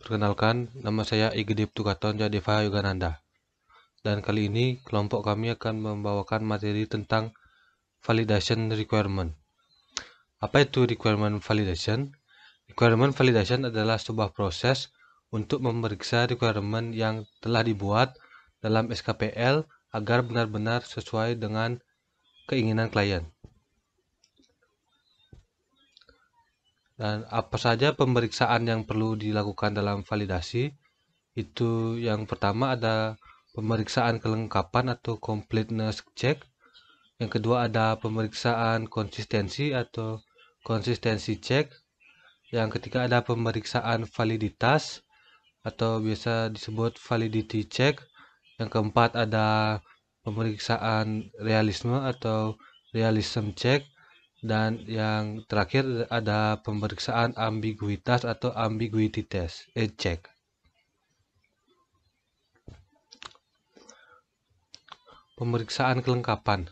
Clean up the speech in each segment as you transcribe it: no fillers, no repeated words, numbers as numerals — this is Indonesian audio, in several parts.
Perkenalkan, nama saya Igede Ptukaton Jadeva Yogananda. Dan kali ini kelompok kami akan membawakan materi tentang validation requirement. Apa itu requirement validation? Requirement validation adalah sebuah proses untuk memeriksa requirement yang telah dibuat dalam SKPL agar benar-benar sesuai dengan keinginan klien. Dan apa saja pemeriksaan yang perlu dilakukan dalam validasi? Itu yang pertama ada pemeriksaan kelengkapan atau completeness check. Yang kedua ada pemeriksaan konsistensi atau consistency check. Yang ketiga ada pemeriksaan validitas atau biasa disebut validity check. Yang keempat ada pemeriksaan realisme atau realism check. Dan yang terakhir ada pemeriksaan ambiguitas atau ambiguity test, check. Pemeriksaan kelengkapan.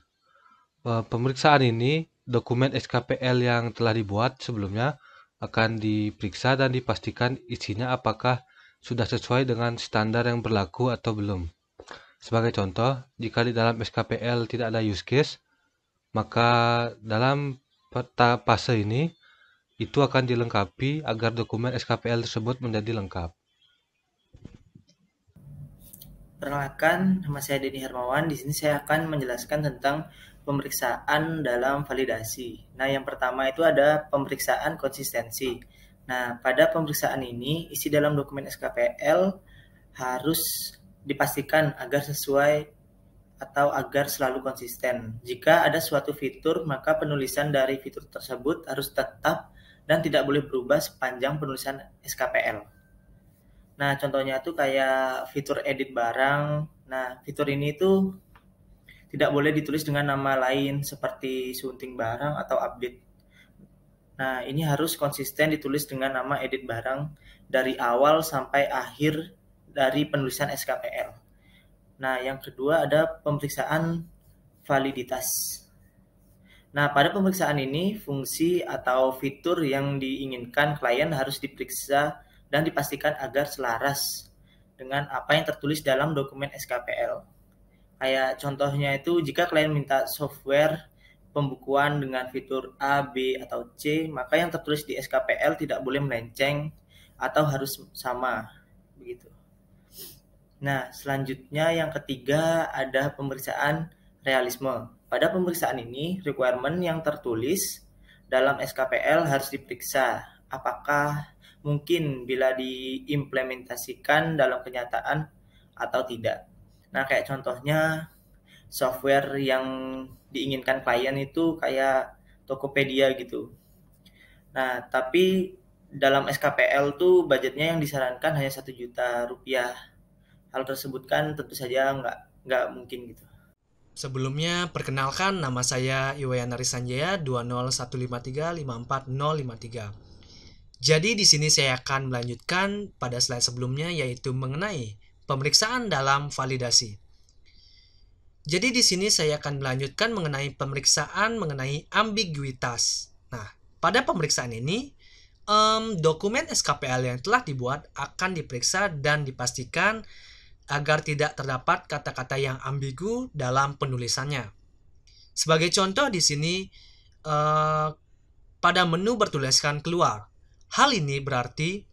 Pemeriksaan ini, dokumen SKPL yang telah dibuat sebelumnya akan diperiksa dan dipastikan isinya apakah sudah sesuai dengan standar yang berlaku atau belum. Sebagai contoh, jika di dalam SKPL tidak ada use case, maka dalam fase ini itu akan dilengkapi agar dokumen SKPL tersebut menjadi lengkap. Perkenalkan, nama saya Denny Hermawan. Di sini saya akan menjelaskan tentang pemeriksaan dalam validasi. Nah, yang pertama itu ada pemeriksaan konsistensi. Nah, pada pemeriksaan ini, isi dalam dokumen SKPL harus dipastikan agar sesuai atau agar selalu konsisten. Jika ada suatu fitur, maka penulisan dari fitur tersebut harus tetap dan tidak boleh berubah sepanjang penulisan SKPL. Nah, contohnya tuh kayak fitur edit barang. Nah, fitur ini tuh tidak boleh ditulis dengan nama lain seperti sunting barang atau update. Nah, ini harus konsisten ditulis dengan nama edit barang dari awal sampai akhir dari penulisan SKPL. Nah, yang kedua ada pemeriksaan validitas. Nah, pada pemeriksaan ini, fungsi atau fitur yang diinginkan klien harus diperiksa dan dipastikan agar selaras dengan apa yang tertulis dalam dokumen SKPL. Kayak contohnya itu, jika klien minta software pembukuan dengan fitur A, B, atau C, maka yang tertulis di SKPL tidak boleh melenceng atau harus sama. Begitu. Nah, selanjutnya yang ketiga ada pemeriksaan realisme. Pada pemeriksaan ini, requirement yang tertulis dalam SKPL harus diperiksa. Apakah mungkin bila diimplementasikan dalam kenyataan atau tidak. Nah, kayak contohnya software yang diinginkan klien itu kayak Tokopedia gitu. Nah, tapi dalam SKPL tuh budgetnya yang disarankan hanya 1 juta rupiah. Hal tersebut kan tentu saja nggak mungkin gitu. Sebelumnya, perkenalkan nama saya Iwayan Sanjaya 20153545053. Jadi di sini saya akan melanjutkan pada slide sebelumnya yaitu mengenai pemeriksaan dalam validasi. Jadi di sini saya akan melanjutkan mengenai pemeriksaan mengenai ambiguitas. Nah, pada pemeriksaan ini dokumen SKPL yang telah dibuat akan diperiksa dan dipastikan agar tidak terdapat kata-kata yang ambigu dalam penulisannya. Sebagai contoh di sini pada menu bertuliskan keluar. Hal ini berarti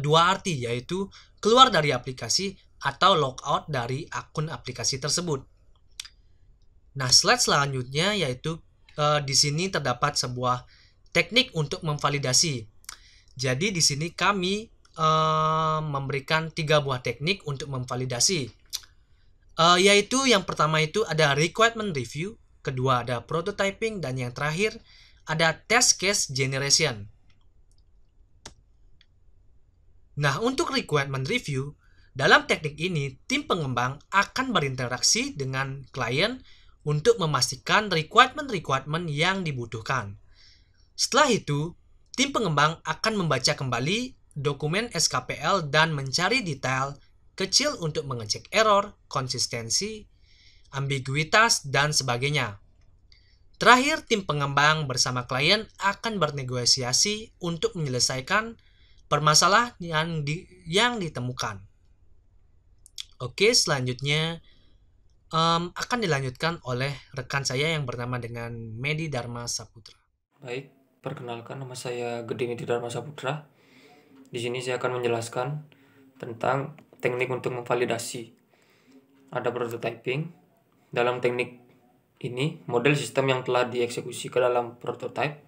dua arti, yaitu keluar dari aplikasi atau logout dari akun aplikasi tersebut. Nah, slide selanjutnya yaitu di sini terdapat sebuah teknik untuk memvalidasi. Jadi di sini kami memberikan 3 buah teknik untuk memvalidasi, yaitu yang pertama itu ada requirement review, kedua ada prototyping, dan yang terakhir ada test case generation. Nah, untuk requirement review, dalam teknik ini tim pengembang akan berinteraksi dengan klien untuk memastikan requirement yang dibutuhkan. Setelah itu, tim pengembang akan membaca kembali dokumen SKPL dan mencari detail kecil untuk mengecek error, konsistensi, ambiguitas, dan sebagainya. Terakhir, tim pengembang bersama klien akan bernegosiasi untuk menyelesaikan permasalahan yang ditemukan. Oke, selanjutnya akan dilanjutkan oleh rekan saya yang bernama dengan Medi Dharma Saputra. Baik, perkenalkan, nama saya Gede Medi Dharma Saputra. Di sini saya akan menjelaskan tentang teknik untuk memvalidasi. Ada prototyping. Dalam teknik ini, model sistem yang telah dieksekusi ke dalam prototype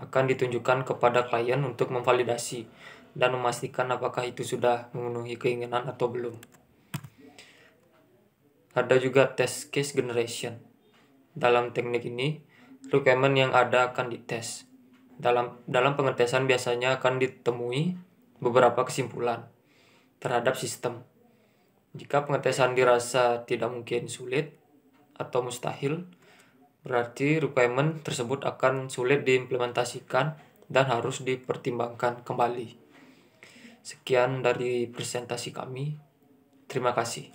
akan ditunjukkan kepada klien untuk memvalidasi dan memastikan apakah itu sudah memenuhi keinginan atau belum. Ada juga test case generation. Dalam teknik ini, requirement yang ada akan dites. Dalam pengetesan biasanya akan ditemui beberapa kesimpulan terhadap sistem. Jika pengetesan dirasa tidak mungkin sulit atau mustahil, berarti requirement tersebut akan sulit diimplementasikan dan harus dipertimbangkan kembali. Sekian dari presentasi kami. Terima kasih.